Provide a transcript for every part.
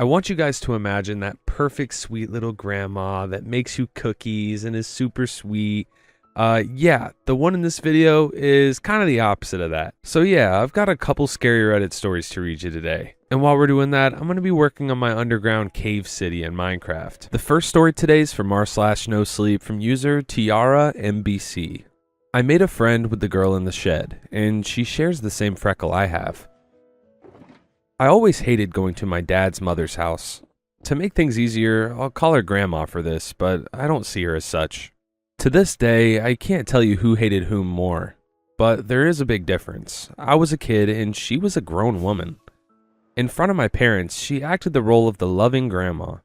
I want you guys to imagine that perfect sweet little grandma that makes you cookies and is super sweet. Yeah, the one in this video is kind of the opposite of that. So yeah, I've got a couple scary Reddit stories to read you today. And while we're doing that, I'm going to be working on my underground cave city in Minecraft. The first story today is from r/nosleep from user Tiara MBC. I made a friend with the girl in the shed, and she shares the same freckle I have. I always hated going to my dad's mother's house. To make things easier, I'll call her grandma for this, but I don't see her as such. To this day, I can't tell you who hated whom more, but there is a big difference. I was a kid and she was a grown woman. In front of my parents, she acted the role of the loving grandma.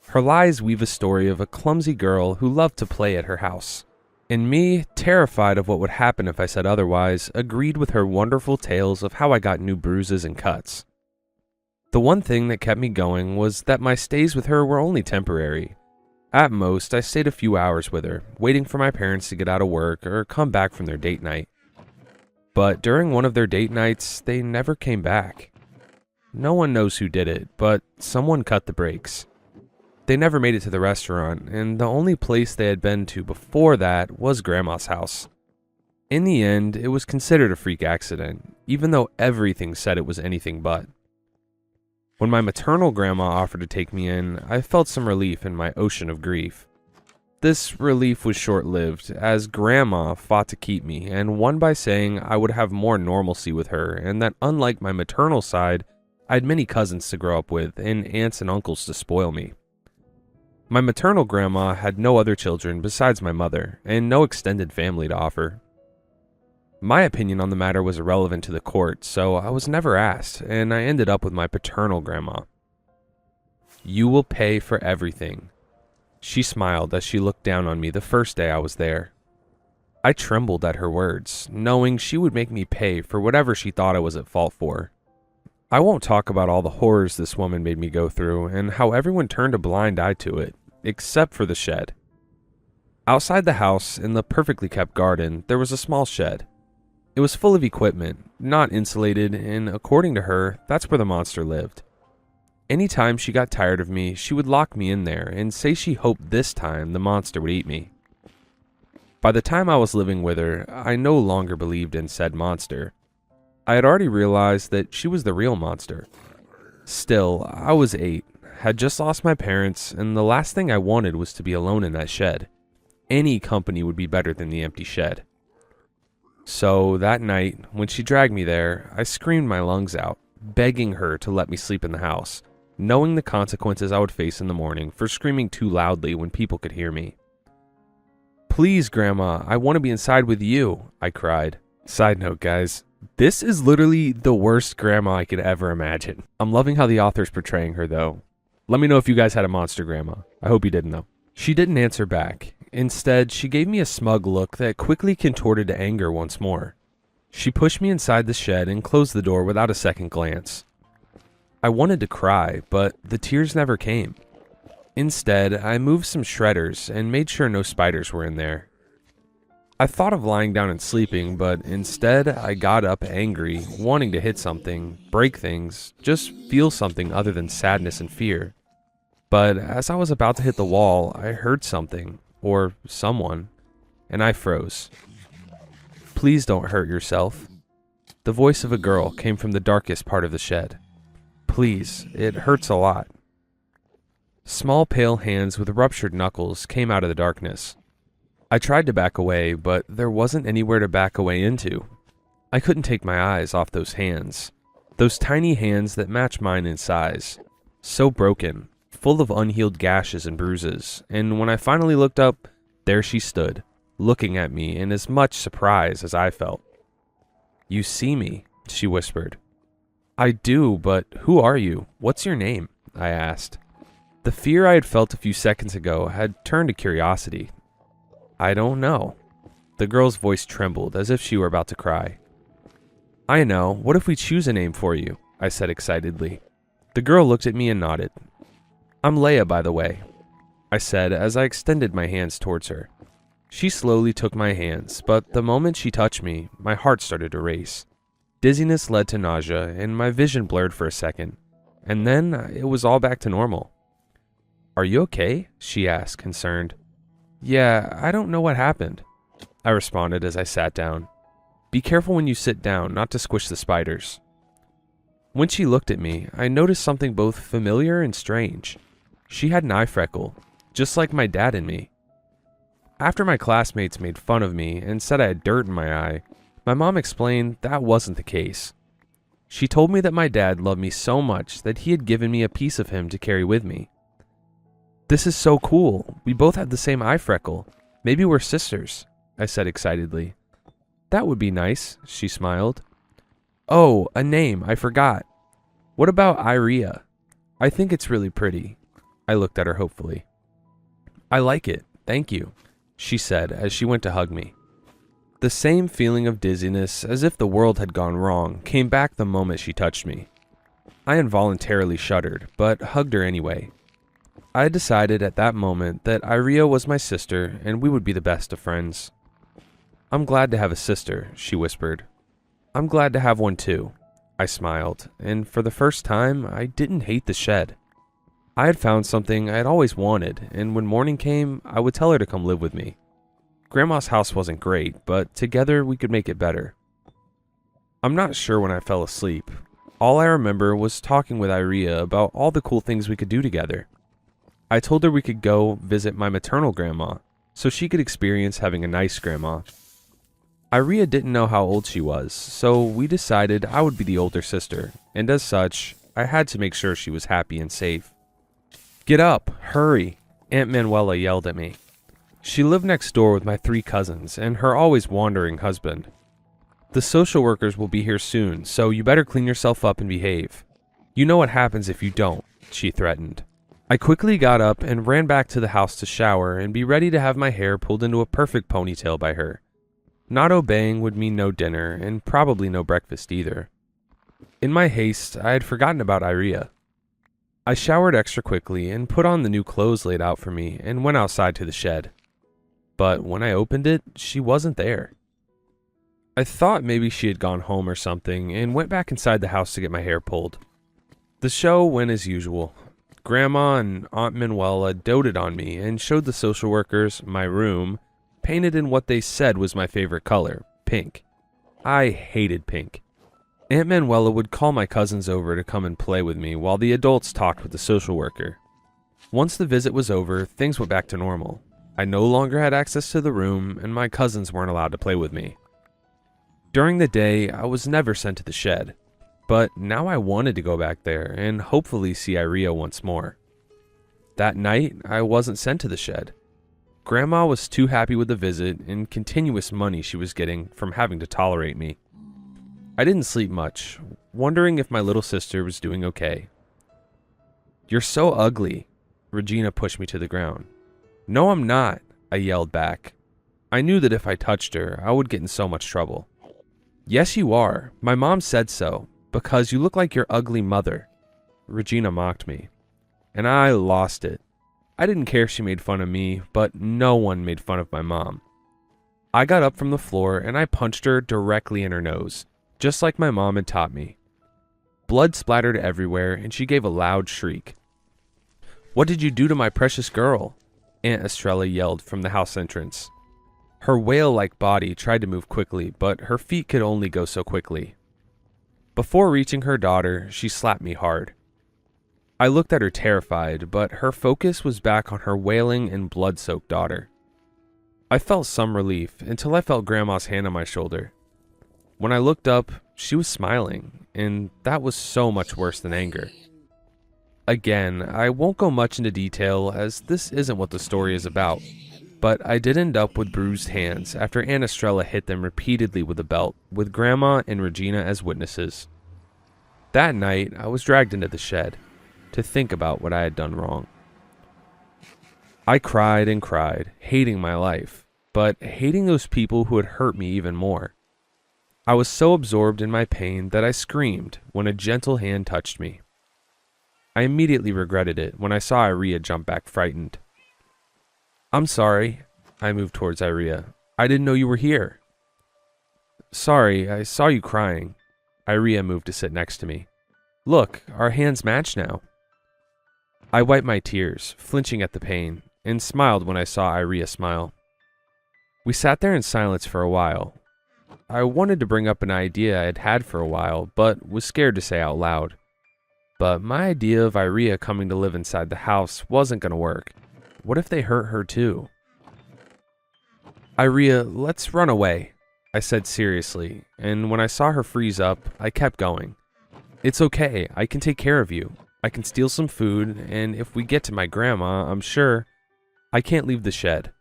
Her lies weave a story of a clumsy girl who loved to play at her house. And me, terrified of what would happen if I said otherwise, agreed with her wonderful tales of how I got new bruises and cuts. The one thing that kept me going was that my stays with her were only temporary. At most, I stayed a few hours with her, waiting for my parents to get out of work or come back from their date night. But during one of their date nights, they never came back. No one knows who did it, but someone cut the brakes. They never made it to the restaurant, and the only place they had been to before that was Grandma's house. In the end, it was considered a freak accident, even though everything said it was anything but. When my maternal grandma offered to take me in, I felt some relief in my ocean of grief. This relief was short-lived, as Grandma fought to keep me and won by saying I would have more normalcy with her and that unlike my maternal side, I had many cousins to grow up with and aunts and uncles to spoil me. My maternal grandma had no other children besides my mother and no extended family to offer. My opinion on the matter was irrelevant to the court, so I was never asked, and I ended up with my paternal grandma. "You will pay for everything." She smiled as she looked down on me the first day I was there. I trembled at her words, knowing she would make me pay for whatever she thought I was at fault for. I won't talk about all the horrors this woman made me go through and how everyone turned a blind eye to it, except for the shed. Outside the house, in the perfectly kept garden, there was a small shed. It was full of equipment, not insulated, and according to her, that's where the monster lived. Anytime she got tired of me, she would lock me in there and say she hoped this time the monster would eat me. By the time I was living with her, I no longer believed in said monster. I had already realized that she was the real monster. Still, I was 8, had just lost my parents, and the last thing I wanted was to be alone in that shed. Any company would be better than the empty shed. So that night, when she dragged me there, I screamed my lungs out, begging her to let me sleep in the house, knowing the consequences I would face in the morning for screaming too loudly when people could hear me. "Please, Grandma, I want to be inside with you," I cried. Side note, guys, this is literally the worst grandma I could ever imagine. I'm loving how the author's portraying her, though. Let me know if you guys had a monster grandma. I hope you didn't, though. She didn't answer back. Instead, she gave me a smug look that quickly contorted to anger once more. She pushed me inside the shed and closed the door without a second glance. I wanted to cry, but the tears never came. Instead, I moved some shredders and made sure no spiders were in there. I thought of lying down and sleeping, but instead I got up angry, wanting to hit something, break things, just feel something other than sadness and fear. But as I was about to hit the wall, I heard something. Or someone, and I froze. "Please don't hurt yourself." The voice of a girl came from the darkest part of the shed. "Please, it hurts a lot." Small pale hands with ruptured knuckles came out of the darkness. I tried to back away, but there wasn't anywhere to back away into. I couldn't take my eyes off those hands. Those tiny hands that match mine in size. So broken. Full of unhealed gashes and bruises, and when I finally looked up, there she stood, looking at me in as much surprise as I felt. "You see me," she whispered. "I do, but who are you? What's your name?" I asked. The fear I had felt a few seconds ago had turned to curiosity. "I don't know." The girl's voice trembled as if she were about to cry. "I know. What if we choose a name for you?" I said excitedly. The girl looked at me and nodded. "I'm Leia, by the way," I said as I extended my hands towards her. She slowly took my hands, but the moment she touched me, my heart started to race. Dizziness led to nausea, and my vision blurred for a second, and then it was all back to normal. "Are you okay?" she asked, concerned. "Yeah, I don't know what happened," I responded as I sat down. "Be careful when you sit down not to squish the spiders." When she looked at me, I noticed something both familiar and strange. She had an eye freckle, just like my dad and me. After my classmates made fun of me and said I had dirt in my eye, my mom explained that wasn't the case. She told me that my dad loved me so much that he had given me a piece of him to carry with me. "This is so cool. We both have the same eye freckle. Maybe we're sisters," I said excitedly. "That would be nice," she smiled. "Oh, a name, I forgot. What about AITA? I think it's really pretty." I looked at her hopefully. "I like it, thank you," she said as she went to hug me. The same feeling of dizziness, as if the world had gone wrong, came back the moment she touched me. I involuntarily shuddered, but hugged her anyway. I had decided at that moment that AITA was my sister and we would be the best of friends. "I'm glad to have a sister," she whispered. "I'm glad to have one too," I smiled, and for the first time, I didn't hate the shed. I had found something I had always wanted, and when morning came, I would tell her to come live with me. Grandma's house wasn't great, but together we could make it better. I'm not sure when I fell asleep. All I remember was talking with AITA about all the cool things we could do together. I told her we could go visit my maternal grandma, so she could experience having a nice grandma. AITA didn't know how old she was, so we decided I would be the older sister, and as such, I had to make sure she was happy and safe. "Get up, hurry," Aunt Manuela yelled at me. She lived next door with my 3 cousins and her always wandering husband. "The social workers will be here soon, so you better clean yourself up and behave. You know what happens if you don't," she threatened. I quickly got up and ran back to the house to shower and be ready to have my hair pulled into a perfect ponytail by her. Not obeying would mean no dinner, and probably no breakfast either. In my haste, I had forgotten about AITA. I showered extra quickly and put on the new clothes laid out for me and went outside to the shed. But when I opened it, she wasn't there. I thought maybe she had gone home or something and went back inside the house to get my hair pulled. The show went as usual. Grandma and Aunt Manuela doted on me and showed the social workers my room, painted in what they said was my favorite color, pink. I hated pink. Aunt Manuela would call my cousins over to come and play with me while the adults talked with the social worker. Once the visit was over, things went back to normal. I no longer had access to the room, and my cousins weren't allowed to play with me. During the day, I was never sent to the shed, but now I wanted to go back there and hopefully see AITA once more. That night, I wasn't sent to the shed. Grandma was too happy with the visit and continuous money she was getting from having to tolerate me. I didn't sleep much, wondering if my little sister was doing okay. "You're so ugly," Regina pushed me to the ground. "No, I'm not," I yelled back. I knew that if I touched her, I would get in so much trouble. "Yes, you are. My mom said so, because you look like your ugly mother," Regina mocked me. And I lost it. I didn't care if she made fun of me, but no one made fun of my mom. I got up from the floor and I punched her directly in her nose, just like my mom had taught me. Blood splattered everywhere and she gave a loud shriek. "What did you do to my precious girl?" Aunt Estrella yelled from the house entrance. Her whale-like body tried to move quickly, but her feet could only go so quickly. Before reaching her daughter, she slapped me hard. I looked at her terrified, but her focus was back on her wailing and blood-soaked daughter. I felt some relief until I felt Grandma's hand on my shoulder. When I looked up, she was smiling, and that was so much worse than anger. Again, I won't go much into detail as this isn't what the story is about, but I did end up with bruised hands after Aunt Estrella hit them repeatedly with a belt, with Grandma and Regina as witnesses. That night, I was dragged into the shed to think about what I had done wrong. I cried and cried, hating my life, but hating those people who had hurt me even more. I was so absorbed in my pain that I screamed when a gentle hand touched me. I immediately regretted it when I saw AITA jump back frightened. "I'm sorry." I moved towards AITA. "I didn't know you were here." "Sorry, I saw you crying." AITA moved to sit next to me. Look, our hands match now. I wiped my tears, flinching at the pain, and smiled when I saw Iria smile. We sat there in silence for a while. I wanted to bring up an idea I had had for a while, but was scared to say out loud. But my idea of Iria coming to live inside the house wasn't going to work. What if they hurt her too? Iria, let's run away, I said seriously, and when I saw her freeze up, I kept going. It's okay, I can take care of you. I can steal some food, and if we get to my grandma, I'm sure... I can't leave the shed,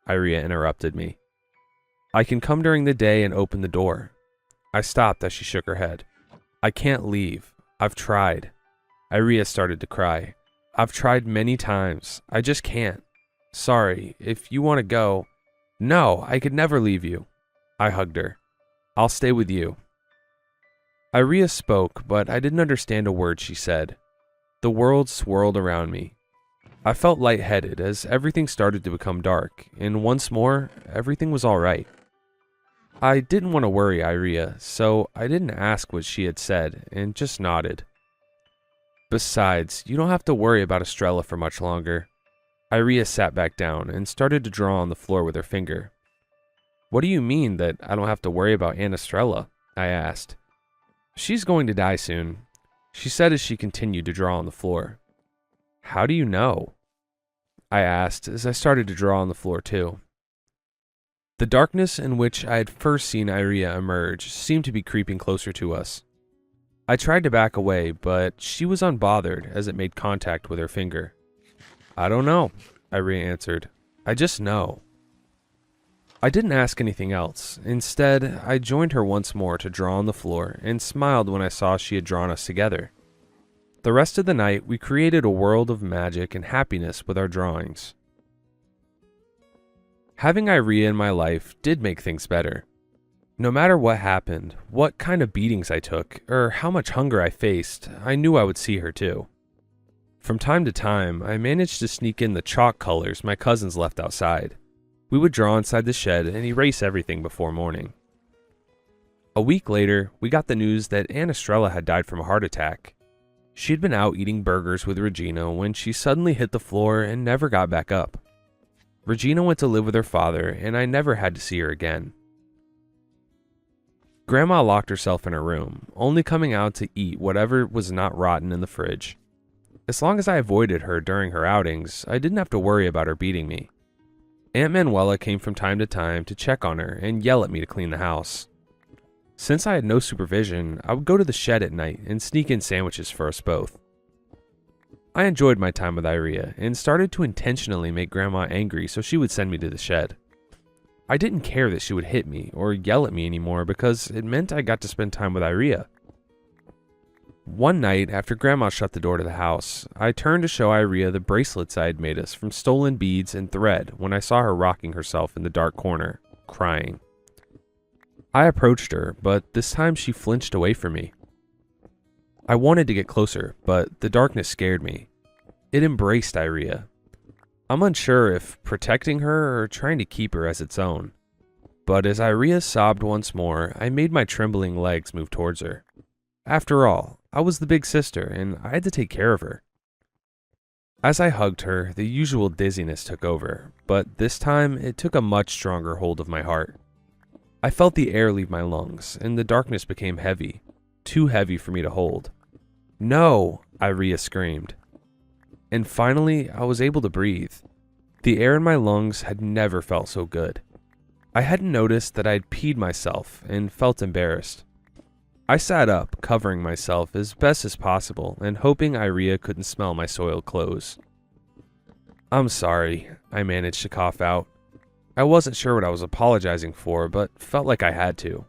Iria interrupted me. I can come during the day and open the door. I stopped as she shook her head. I can't leave. I've tried. Iria started to cry. I've tried many times. I just can't. Sorry, if you want to go... No, I could never leave you. I hugged her. I'll stay with you. Iria spoke, but I didn't understand a word she said. The world swirled around me. I felt lightheaded as everything started to become dark, and once more, everything was all right. I didn't want to worry Iria, so I didn't ask what she had said, and just nodded. Besides, you don't have to worry about Estrella for much longer. Iria sat back down and started to draw on the floor with her finger. What do you mean that I don't have to worry about Aunt Estrella? I asked. She's going to die soon, she said as she continued to draw on the floor. How do you know? I asked as I started to draw on the floor too. The darkness in which I had first seen Iria emerge seemed to be creeping closer to us. I tried to back away, but she was unbothered as it made contact with her finger. I don't know, Iria answered. I just know. I didn't ask anything else. Instead, I joined her once more to draw on the floor and smiled when I saw she had drawn us together. The rest of the night, we created a world of magic and happiness with our drawings. Having Iria in my life did make things better. No matter what happened, what kind of beatings I took, or how much hunger I faced, I knew I would see her too. From time to time, I managed to sneak in the chalk colors my cousins left outside. We would draw inside the shed and erase everything before morning. A week later, we got the news that Aunt Estrella had died from a heart attack. She had been out eating burgers with Regina when she suddenly hit the floor and never got back up. Regina went to live with her father, and I never had to see her again. Grandma locked herself in her room, only coming out to eat whatever was not rotten in the fridge. As long as I avoided her during her outings, I didn't have to worry about her beating me. Aunt Manuela came from time to time to check on her and yell at me to clean the house. Since I had no supervision, I would go to the shed at night and sneak in sandwiches for us both. I enjoyed my time with Iria and started to intentionally make Grandma angry so she would send me to the shed. I didn't care that she would hit me or yell at me anymore because it meant I got to spend time with Iria. One night, after Grandma shut the door to the house, I turned to show Iria the bracelets I had made us from stolen beads and thread when I saw her rocking herself in the dark corner, crying. I approached her, but this time she flinched away from me. I wanted to get closer, but the darkness scared me. It embraced Iria. I'm unsure if protecting her or trying to keep her as its own. But as Iria sobbed once more, I made my trembling legs move towards her. After all, I was the big sister, and I had to take care of her. As I hugged her, the usual dizziness took over, but this time it took a much stronger hold of my heart. I felt the air leave my lungs, and the darkness became heavy, too heavy for me to hold. No, Iria screamed. And finally, I was able to breathe. The air in my lungs had never felt so good. I hadn't noticed that I'd peed myself and felt embarrassed. I sat up, covering myself as best as possible and hoping Iria couldn't smell my soiled clothes. I'm sorry, I managed to cough out. I wasn't sure what I was apologizing for, but felt like I had to.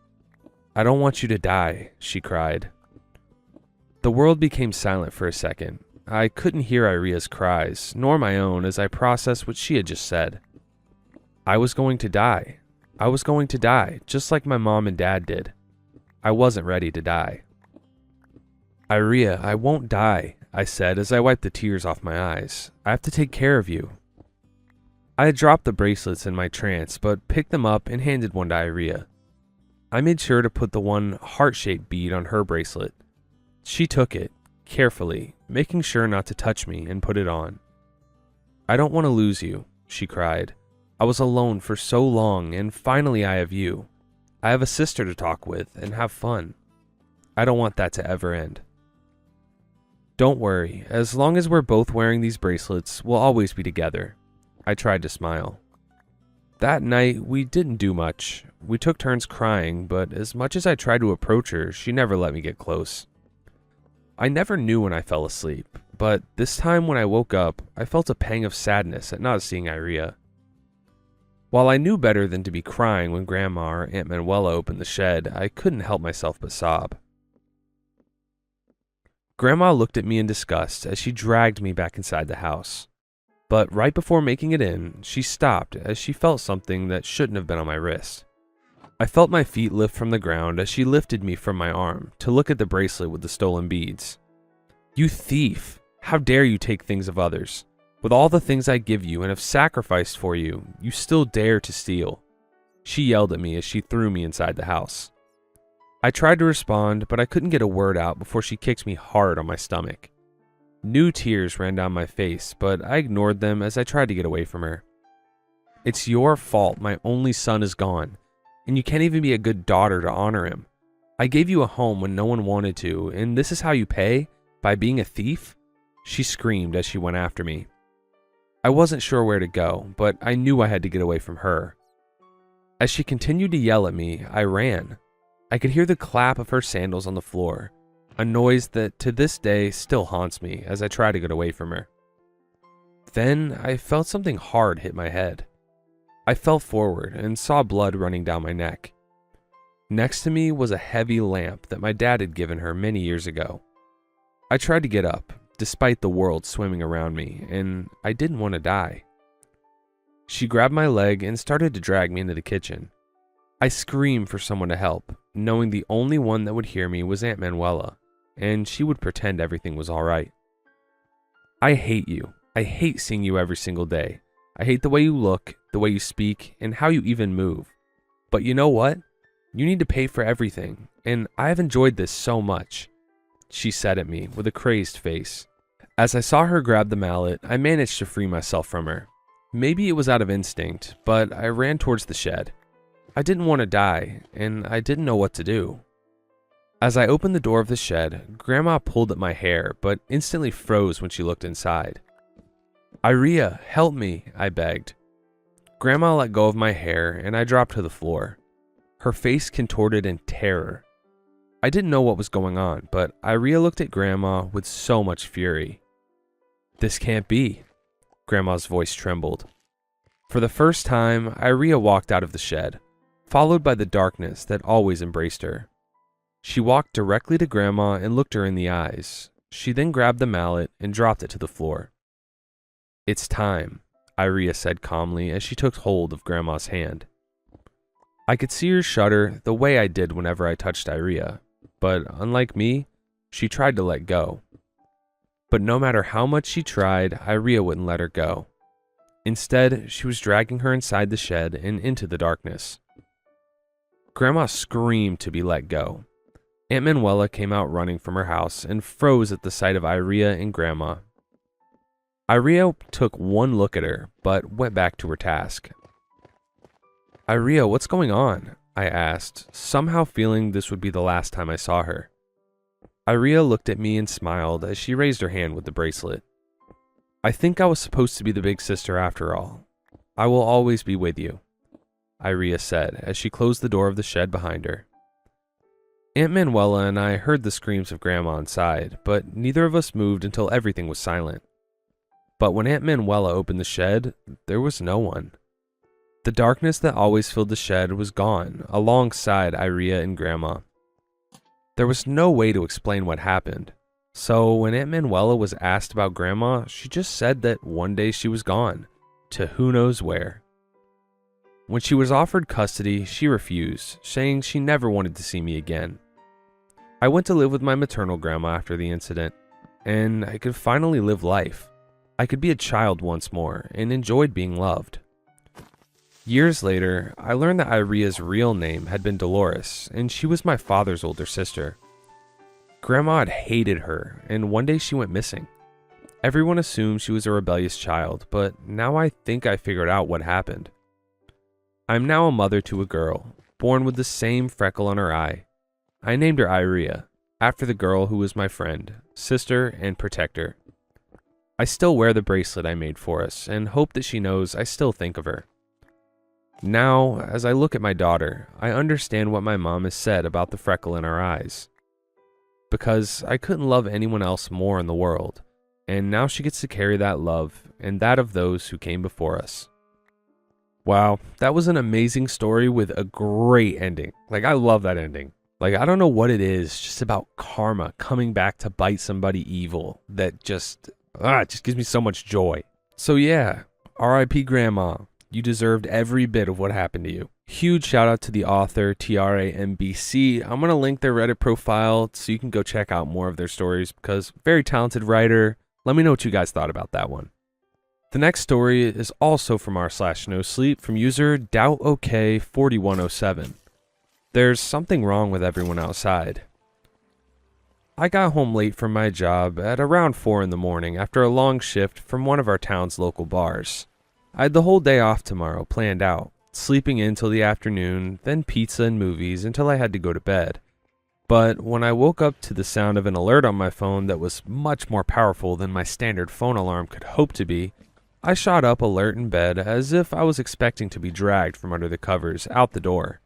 I don't want you to die, she cried. The world became silent for a second. I couldn't hear Iria's cries, nor my own, as I processed what she had just said. I was going to die. I was going to die, just like my mom and dad did. I wasn't ready to die. Iria, I won't die, I said as I wiped the tears off my eyes. I have to take care of you. I had dropped the bracelets in my trance, but picked them up and handed one to Iria. I made sure to put the one heart-shaped bead on her bracelet. She took it, carefully, making sure not to touch me, and put it on. "I don't want to lose you," she cried. "I was alone for so long, and finally I have you. I have a sister to talk with and have fun. I don't want that to ever end." "Don't worry, as long as we're both wearing these bracelets, we'll always be together." I tried to smile. That night, we didn't do much. We took turns crying, but as much as I tried to approach her, she never let me get close. I never knew when I fell asleep, but this time when I woke up, I felt a pang of sadness at not seeing AITA. While I knew better than to be crying when Grandma or Aunt Manuela opened the shed, I couldn't help myself but sob. Grandma looked at me in disgust as she dragged me back inside the house. But right before making it in, she stopped as she felt something that shouldn't have been on my wrist. I felt my feet lift from the ground as she lifted me from my arm to look at the bracelet with the stolen beads. "You thief! How dare you take things of others? With all the things I give you and have sacrificed for you, you still dare to steal," she yelled at me as she threw me inside the house. I tried to respond, but I couldn't get a word out before she kicked me hard on my stomach. New tears ran down my face, but I ignored them as I tried to get away from her. "It's your fault my only son is gone, and you can't even be a good daughter to honor him. I gave you a home when no one wanted to, and this is how you pay? By being a thief?" she screamed as she went after me. I wasn't sure where to go, but I knew I had to get away from her. As she continued to yell at me, I ran. I could hear the clap of her sandals on the floor, a noise that to this day still haunts me as I try to get away from her. Then I felt something hard hit my head. I fell forward and saw blood running down my neck. Next to me was a heavy lamp that my dad had given her many years ago. I tried to get up, despite the world swimming around me, and I didn't want to die. She grabbed my leg and started to drag me into the kitchen. I screamed for someone to help, knowing the only one that would hear me was Aunt Manuela, and she would pretend everything was all right. "I hate you. I hate seeing you every single day. I hate the way you look, the way you speak, and how you even move. But you know what? You need to pay for everything, and I have enjoyed this so much," she said at me with a crazed face. As I saw her grab the mallet, I managed to free myself from her. Maybe it was out of instinct, but I ran towards the shed. I didn't want to die, and I didn't know what to do. As I opened the door of the shed, Grandma pulled at my hair, but instantly froze when she looked inside. "AITA, help me," I begged. Grandma let go of my hair, and I dropped to the floor. Her face contorted in terror. I didn't know what was going on, but AITA looked at Grandma with so much fury. "This can't be." Grandma's voice trembled. For the first time, AITA walked out of the shed, followed by the darkness that always embraced her. She walked directly to Grandma and looked her in the eyes. She then grabbed the mallet and dropped it to the floor. "It's time," AITA said calmly as she took hold of Grandma's hand. I could see her shudder the way I did whenever I touched AITA, but unlike me, she tried to let go. But no matter how much she tried, AITA wouldn't let her go. Instead, she was dragging her inside the shed and into the darkness. Grandma screamed to be let go. Aunt Manuela came out running from her house and froze at the sight of AITA and Grandma. AITA took one look at her, but went back to her task. "AITA, what's going on?" I asked, somehow feeling this would be the last time I saw her. AITA looked at me and smiled as she raised her hand with the bracelet. "I think I was supposed to be the big sister after all. I will always be with you," AITA said as she closed the door of the shed behind her. Aunt Manuela and I heard the screams of Grandma inside, but neither of us moved until everything was silent. But when Aunt Manuela opened the shed, there was no one. The darkness that always filled the shed was gone, alongside AITA and Grandma. There was no way to explain what happened, so when Aunt Manuela was asked about Grandma, she just said that one day she was gone, to who knows where. When she was offered custody, she refused, saying she never wanted to see me again. I went to live with my maternal grandma after the incident, and I could finally live life. I could be a child once more and enjoyed being loved. Years later, I learned that AITA's real name had been Dolores, and she was my father's older sister. Grandma had hated her, and one day she went missing. Everyone assumed she was a rebellious child, but now I think I figured out what happened. I'm now a mother to a girl, born with the same freckle on her eye. I named her Iria, after the girl who was my friend, sister, and protector. I still wear the bracelet I made for us, and hope that she knows I still think of her. Now, as I look at my daughter, I understand what my mom has said about the freckle in our eyes. Because I couldn't love anyone else more in the world, and now she gets to carry that love and that of those who came before us. Wow, that was an amazing story with a great ending. Like, I love that ending. Like, I don't know what it is, just about karma coming back to bite somebody evil that just gives me so much joy. So yeah, R.I.P. Grandma. You deserved every bit of what happened to you. Huge shout out to the author, TRAMBC. I'm going to link their Reddit profile so you can go check out more of their stories because very talented writer. Let me know what you guys thought about that one. The next story is also from r/NoSleep from user DoubtOK4107. There's something wrong with everyone outside. I got home late from my job at around 4 in the morning after a long shift from one of our town's local bars. I had the whole day off tomorrow planned out, sleeping in till the afternoon, then pizza and movies until I had to go to bed. But when I woke up to the sound of an alert on my phone that was much more powerful than my standard phone alarm could hope to be, I shot up alert in bed as if I was expecting to be dragged from under the covers out the door.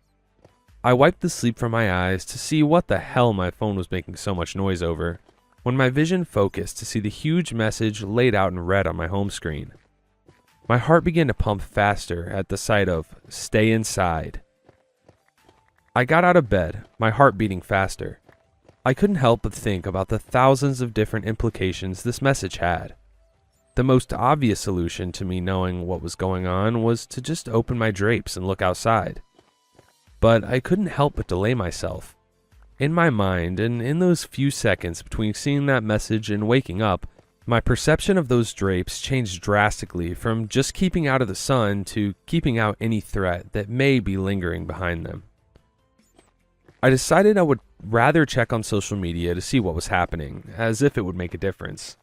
I wiped the sleep from my eyes to see what the hell my phone was making so much noise over, when my vision focused to see the huge message laid out in red on my home screen. My heart began to pump faster at the sight of "Stay inside." I got out of bed, my heart beating faster. I couldn't help but think about the thousands of different implications this message had. The most obvious solution to me knowing what was going on was to just open my drapes and look outside. But I couldn't help but delay myself. In my mind, and in those few seconds between seeing that message and waking up, my perception of those drapes changed drastically from just keeping out of the sun to keeping out any threat that may be lingering behind them. I decided I would rather check on social media to see what was happening, as if it would make a difference.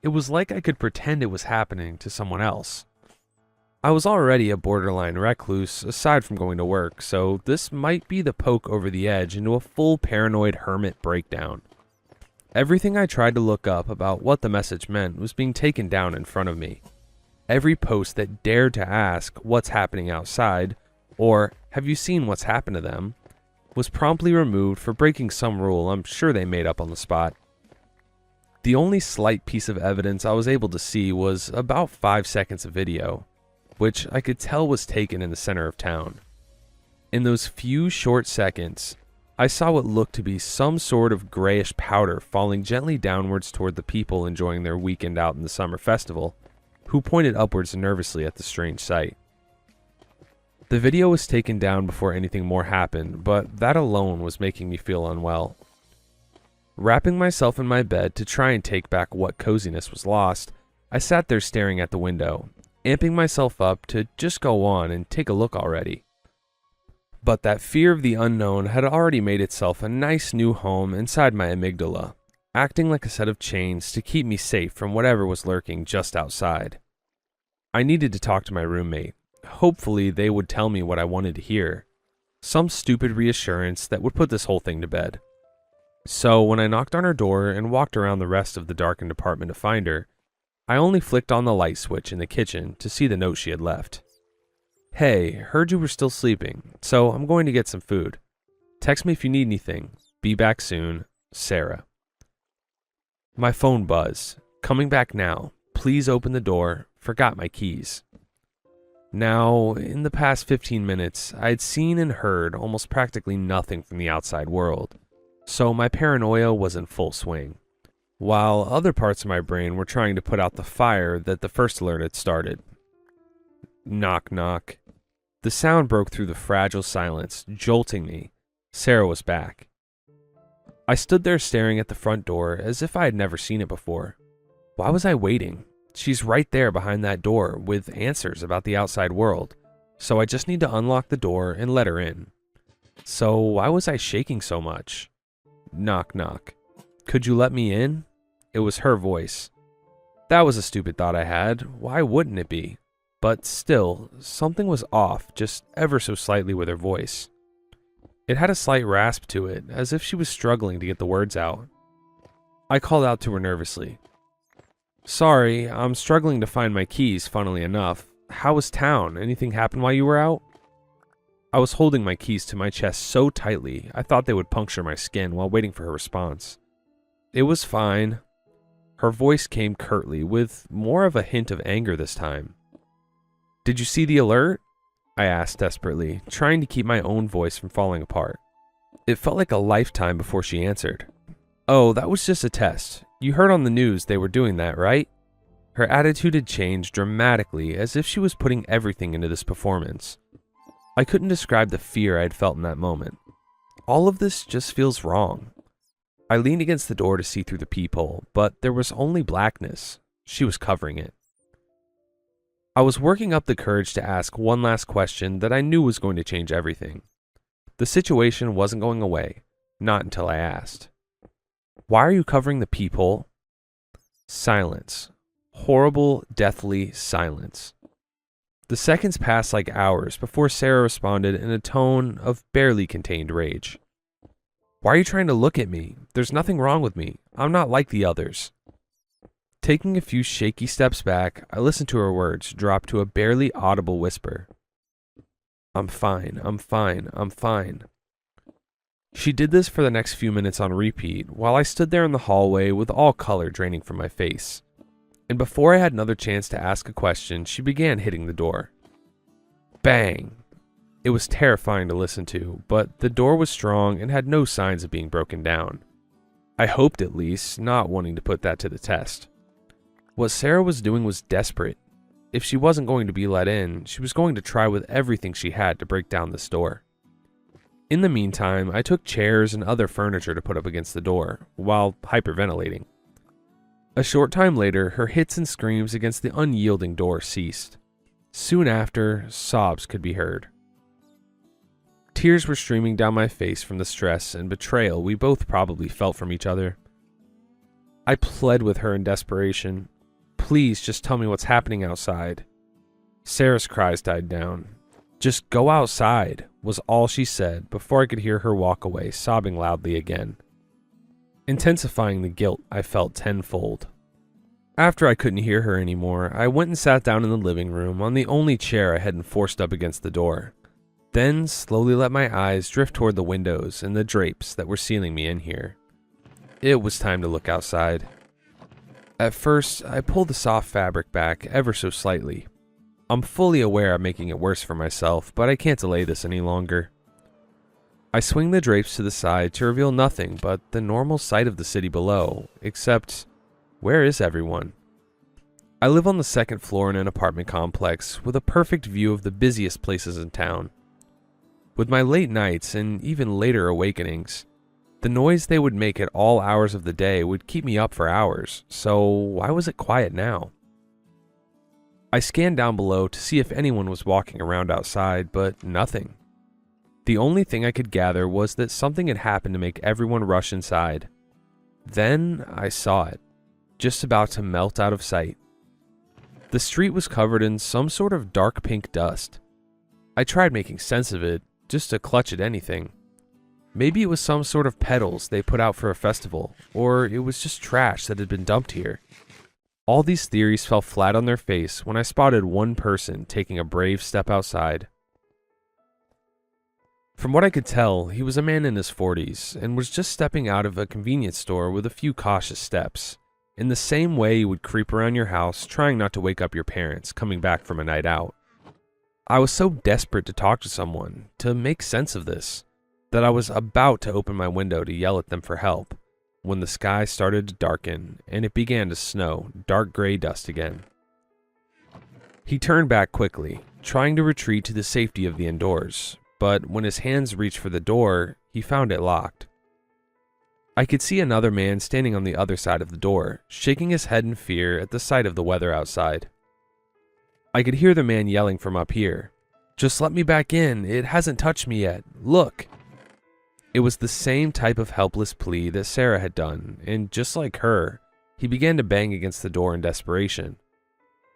It was like I could pretend it was happening to someone else. I was already a borderline recluse aside from going to work, so this might be the poke over the edge into a full paranoid hermit breakdown. Everything I tried to look up about what the message meant was being taken down in front of me. Every post that dared to ask what's happening outside, or have you seen what's happened to them, was promptly removed for breaking some rule I'm sure they made up on the spot. The only slight piece of evidence I was able to see was about 5 seconds of video, which I could tell was taken in the center of town. In those few short seconds, I saw what looked to be some sort of grayish powder falling gently downwards toward the people enjoying their weekend out in the summer festival, who pointed upwards nervously at the strange sight. The video was taken down before anything more happened, but that alone was making me feel unwell. Wrapping myself in my bed to try and take back what coziness was lost, I sat there staring at the window, amping myself up to just go on and take a look already. But that fear of the unknown had already made itself a nice new home inside my amygdala, acting like a set of chains to keep me safe from whatever was lurking just outside. I needed to talk to my roommate. Hopefully they would tell me what I wanted to hear. Some stupid reassurance that would put this whole thing to bed. So when I knocked on her door and walked around the rest of the darkened apartment to find her, I only flicked on the light switch in the kitchen to see the note she had left. "Hey, heard you were still sleeping, so I'm going to get some food. Text me if you need anything. Be back soon, Sarah." My phone buzzed. "Coming back now. Please open the door. Forgot my keys." Now, in the past 15 minutes, I had seen and heard almost practically nothing from the outside world, so my paranoia was in full swing, while other parts of my brain were trying to put out the fire that the first alert had started. Knock, knock. The sound broke through the fragile silence, jolting me. Sarah was back. I stood there staring at the front door as if I had never seen it before. Why was I waiting? She's right there behind that door with answers about the outside world, so I just need to unlock the door and let her in. So why was I shaking so much? Knock, knock. "Could you let me in?" It was her voice. That was a stupid thought I had. Why wouldn't it be? But still, something was off just ever so slightly with her voice. It had a slight rasp to it, as if she was struggling to get the words out. I called out to her nervously. "Sorry, I'm struggling to find my keys, funnily enough. How was town? Anything happened while you were out?" I was holding my keys to my chest so tightly, I thought they would puncture my skin while waiting for her response. "It was fine." Her voice came curtly, with more of a hint of anger this time. "Did you see the alert?" I asked desperately, trying to keep my own voice from falling apart. It felt like a lifetime before she answered. "Oh, that was just a test. You heard on the news they were doing that, right?" Her attitude had changed dramatically, as if she was putting everything into this performance. I couldn't describe the fear I had felt in that moment. All of this just feels wrong. I leaned against the door to see through the peephole, but there was only blackness. She was covering it. I was working up the courage to ask one last question that I knew was going to change everything. The situation wasn't going away, not until I asked. "Why are you covering the peephole?" Silence. Horrible, deathly silence. The seconds passed like hours before Sarah responded in a tone of barely contained rage. "Why are you trying to look at me? There's nothing wrong with me. I'm not like the others." Taking a few shaky steps back, I listened to her words drop to a barely audible whisper. "I'm fine, I'm fine, I'm fine." She did this for the next few minutes on repeat, while I stood there in the hallway with all color draining from my face. And before I had another chance to ask a question, she began hitting the door. Bang! It was terrifying to listen to, but the door was strong and had no signs of being broken down. I hoped at least, not wanting to put that to the test. What Sarah was doing was desperate. If she wasn't going to be let in, she was going to try with everything she had to break down this door. In the meantime, I took chairs and other furniture to put up against the door, while hyperventilating. A short time later, her hits and screams against the unyielding door ceased. Soon after, sobs could be heard. Tears were streaming down my face from the stress and betrayal we both probably felt from each other. I pled with her in desperation. "Please just tell me what's happening outside." Sarah's cries died down. "Just go outside," was all she said before I could hear her walk away, sobbing loudly again, intensifying the guilt I felt tenfold. After I couldn't hear her anymore, I went and sat down in the living room on the only chair I hadn't forced up against the door, then slowly let my eyes drift toward the windows and the drapes that were sealing me in here. It was time to look outside. At first, I pulled the soft fabric back ever so slightly. I'm fully aware I'm making it worse for myself, but I can't delay this any longer. I swing the drapes to the side to reveal nothing but the normal sight of the city below, except, where is everyone? I live on the second floor in an apartment complex with a perfect view of the busiest places in town. With my late nights and even later awakenings, the noise they would make at all hours of the day would keep me up for hours, so why was it quiet now? I scanned down below to see if anyone was walking around outside, but nothing. The only thing I could gather was that something had happened to make everyone rush inside. Then I saw it, just about to melt out of sight. The street was covered in some sort of dark pink dust. I tried making sense of it, just to clutch at anything. Maybe it was some sort of petals they put out for a festival, or it was just trash that had been dumped here. All these theories fell flat on their face when I spotted one person taking a brave step outside. From what I could tell, he was a man in his 40s and was just stepping out of a convenience store with a few cautious steps, in the same way you would creep around your house trying not to wake up your parents coming back from a night out. I was so desperate to talk to someone, to make sense of this, that I was about to open my window to yell at them for help, when the sky started to darken and it began to snow dark gray dust again. He turned back quickly, trying to retreat to the safety of the indoors, but when his hands reached for the door, he found it locked. I could see another man standing on the other side of the door, shaking his head in fear at the sight of the weather outside. I could hear the man yelling from up here, "Just let me back in, it hasn't touched me yet, look!" It was the same type of helpless plea that Sarah had done, and just like her, he began to bang against the door in desperation.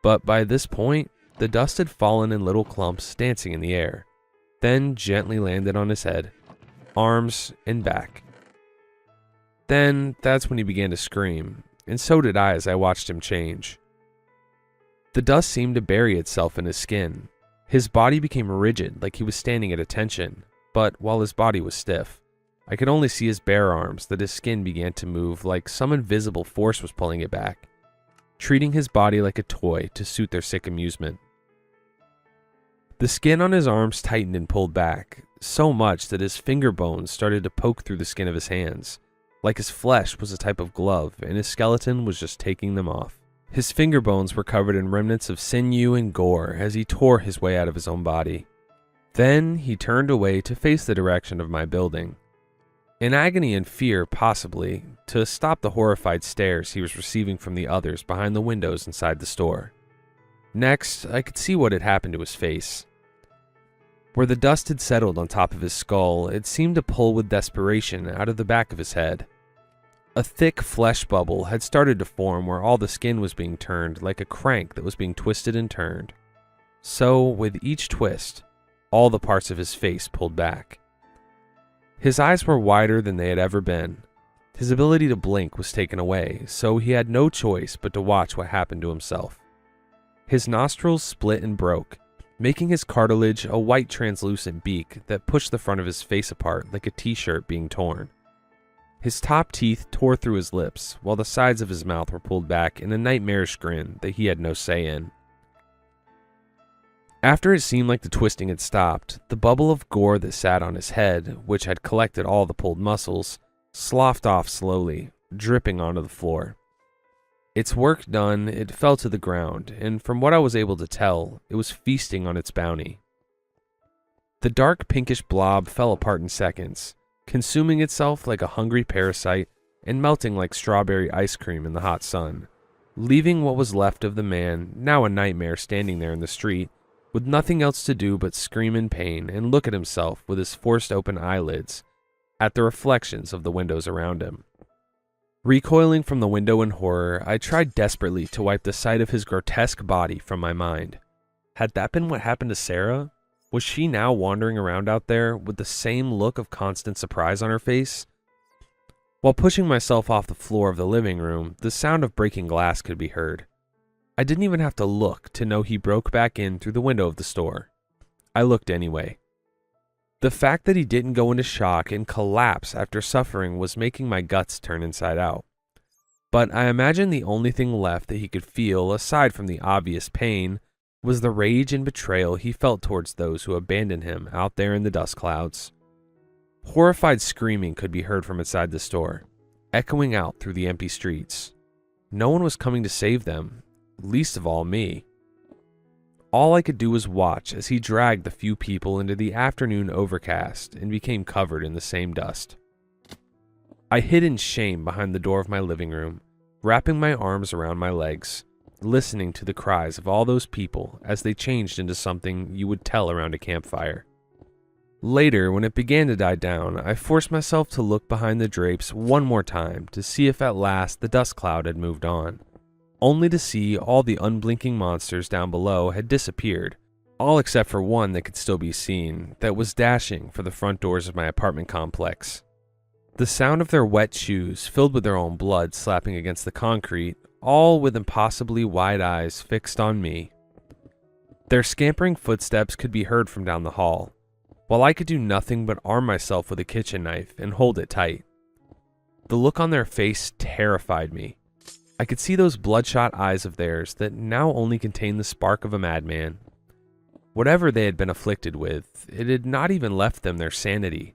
But by this point, the dust had fallen in little clumps dancing in the air, then gently landed on his head, arms, and back. Then that's when he began to scream, and so did I as I watched him change. The dust seemed to bury itself in his skin. His body became rigid like he was standing at attention, but while his body was stiff, I could only see his bare arms that his skin began to move like some invisible force was pulling it back, treating his body like a toy to suit their sick amusement. The skin on his arms tightened and pulled back, so much that his finger bones started to poke through the skin of his hands, like his flesh was a type of glove and his skeleton was just taking them off. His finger bones were covered in remnants of sinew and gore as he tore his way out of his own body. Then he turned away to face the direction of my building. In agony and fear, possibly, to stop the horrified stares he was receiving from the others behind the windows inside the store. Next, I could see what had happened to his face. Where the dust had settled on top of his skull, it seemed to pull with desperation out of the back of his head. A thick flesh bubble had started to form where all the skin was being turned like a crank that was being twisted and turned. So, with each twist, all the parts of his face pulled back. His eyes were wider than they had ever been. His ability to blink was taken away, so he had no choice but to watch what happened to himself. His nostrils split and broke, making his cartilage a white translucent beak that pushed the front of his face apart like a t-shirt being torn. His top teeth tore through his lips, while the sides of his mouth were pulled back in a nightmarish grin that he had no say in. After it seemed like the twisting had stopped, the bubble of gore that sat on his head, which had collected all the pulled muscles, sloughed off slowly, dripping onto the floor. Its work done, it fell to the ground, and from what I was able to tell, it was feasting on its bounty. The dark pinkish blob fell apart in seconds, consuming itself like a hungry parasite and melting like strawberry ice cream in the hot sun, leaving what was left of the man, now a nightmare, standing there in the street, with nothing else to do but scream in pain and look at himself with his forced open eyelids at the reflections of the windows around him. Recoiling from the window in horror, I tried desperately to wipe the sight of his grotesque body from my mind. Had that been what happened to Sarah? Was she now wandering around out there with the same look of constant surprise on her face? While pushing myself off the floor of the living room, the sound of breaking glass could be heard. I didn't even have to look to know he broke back in through the window of the store. I looked anyway. The fact that he didn't go into shock and collapse after suffering was making my guts turn inside out. But I imagine the only thing left that he could feel, aside from the obvious pain, was the rage and betrayal he felt towards those who abandoned him out there in the dust clouds. Horrified screaming could be heard from inside the store, echoing out through the empty streets. No one was coming to save them, least of all me. All I could do was watch as he dragged the few people into the afternoon overcast and became covered in the same dust. I hid in shame behind the door of my living room, wrapping my arms around my legs, listening to the cries of all those people as they changed into something you would tell around a campfire. Later, when it began to die down, I forced myself to look behind the drapes one more time to see if at last the dust cloud had moved on, only to see all the unblinking monsters down below had disappeared, all except for one that could still be seen, that was dashing for the front doors of my apartment complex. The sound of their wet shoes, filled with their own blood slapping against the concrete, all with impossibly wide eyes fixed on me. Their scampering footsteps could be heard from down the hall, while I could do nothing but arm myself with a kitchen knife and hold it tight. The look on their face terrified me. I could see those bloodshot eyes of theirs that now only contained the spark of a madman. Whatever they had been afflicted with, it had not even left them their sanity,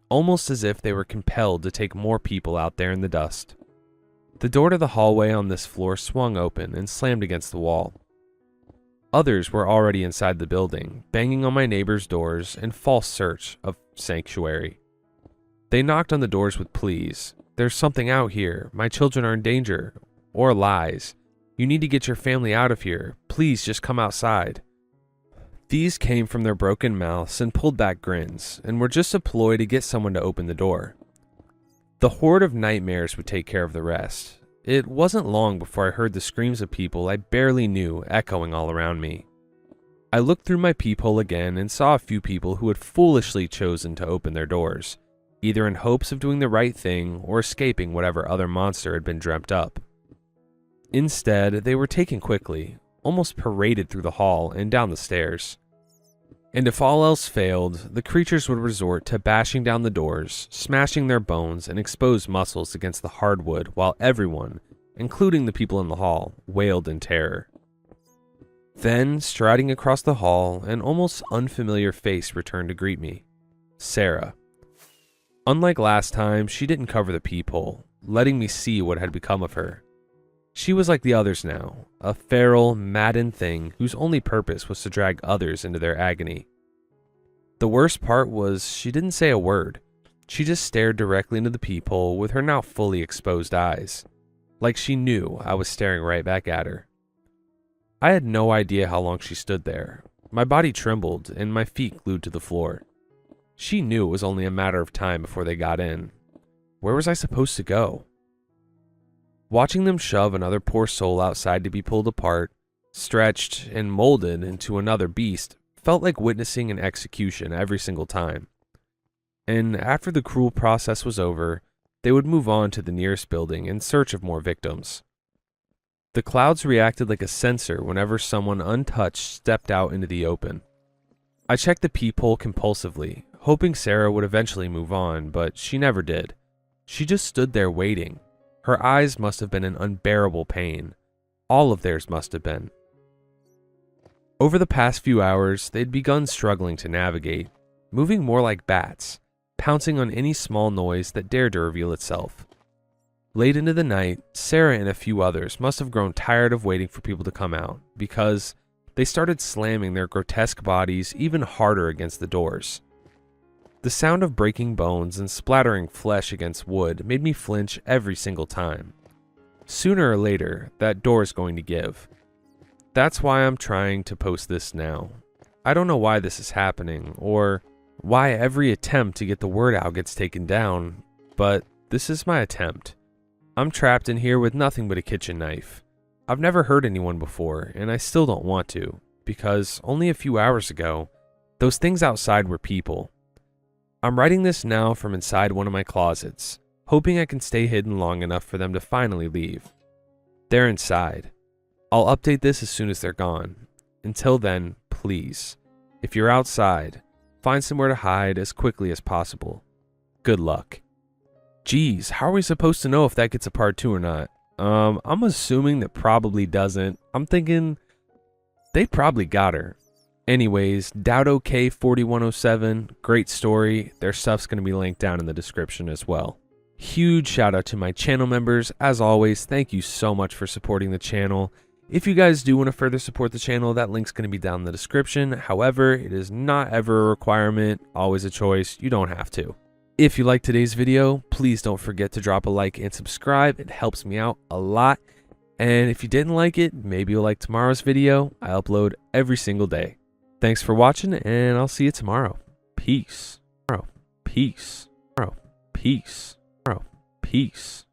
almost as if they were compelled to take more people out there in the dust. The door to the hallway on this floor swung open and slammed against the wall. Others were already inside the building, banging on my neighbors' doors in false search of sanctuary. They knocked on the doors with pleas. "There's something out here. My children are in danger." Or lies. "You need to get your family out of here. Please just come outside." These came from their broken mouths and pulled back grins, and were just a ploy to get someone to open the door. The horde of nightmares would take care of the rest. It wasn't long before I heard the screams of people I barely knew echoing all around me. I looked through my peephole again and saw a few people who had foolishly chosen to open their doors, either in hopes of doing the right thing or escaping whatever other monster had been dreamt up. Instead, they were taken quickly, almost paraded through the hall and down the stairs. And if all else failed, the creatures would resort to bashing down the doors, smashing their bones and exposed muscles against the hardwood while everyone, including the people in the hall, wailed in terror. Then, striding across the hall, an almost unfamiliar face returned to greet me. Sarah. Unlike last time, she didn't cover the peephole, letting me see what had become of her. She was like the others now, a feral, maddened thing whose only purpose was to drag others into their agony. The worst part was she didn't say a word. She just stared directly into the peephole with her now fully exposed eyes, like she knew I was staring right back at her. I had no idea how long she stood there. My body trembled and my feet glued to the floor. She knew it was only a matter of time before they got in. Where was I supposed to go? Watching them shove another poor soul outside to be pulled apart, stretched, and molded into another beast felt like witnessing an execution every single time. And after the cruel process was over, they would move on to the nearest building in search of more victims. The clouds reacted like a sensor whenever someone untouched stepped out into the open. I checked the peephole compulsively, hoping Sarah would eventually move on, but she never did. She just stood there waiting. Her eyes must have been an unbearable pain. All of theirs must have been. Over the past few hours, they'd begun struggling to navigate, moving more like bats, pouncing on any small noise that dared to reveal itself. Late into the night, Sarah and a few others must have grown tired of waiting for people to come out, because they started slamming their grotesque bodies even harder against the doors. The sound of breaking bones and splattering flesh against wood made me flinch every single time. Sooner or later, that door is going to give. That's why I'm trying to post this now. I don't know why this is happening, or why every attempt to get the word out gets taken down, but this is my attempt. I'm trapped in here with nothing but a kitchen knife. I've never hurt anyone before, and I still don't want to, because only a few hours ago, those things outside were people. I'm writing this now from inside one of my closets, hoping I can stay hidden long enough for them to finally leave. They're inside. I'll update this as soon as they're gone. Until then, please, if you're outside, find somewhere to hide as quickly as possible. Good luck. Geez, how are we supposed to know if that gets a part 2 or not? I'm assuming that probably doesn't. I'm thinking they probably got her. Anyways, DoubtOK4107, great story. Their stuff's going to be linked down in the description as well. Huge shout out to my channel members. As always, thank you so much for supporting the channel. If you guys do want to further support the channel, that link's going to be down in the description. However, it is not ever a requirement, always a choice. You don't have to. If you liked today's video, please don't forget to drop a like and subscribe. It helps me out a lot. And if you didn't like it, maybe you'll like tomorrow's video. I upload every single day. Thanks for watching, and I'll see you tomorrow. Peace. Peace. Peace. Peace. Peace.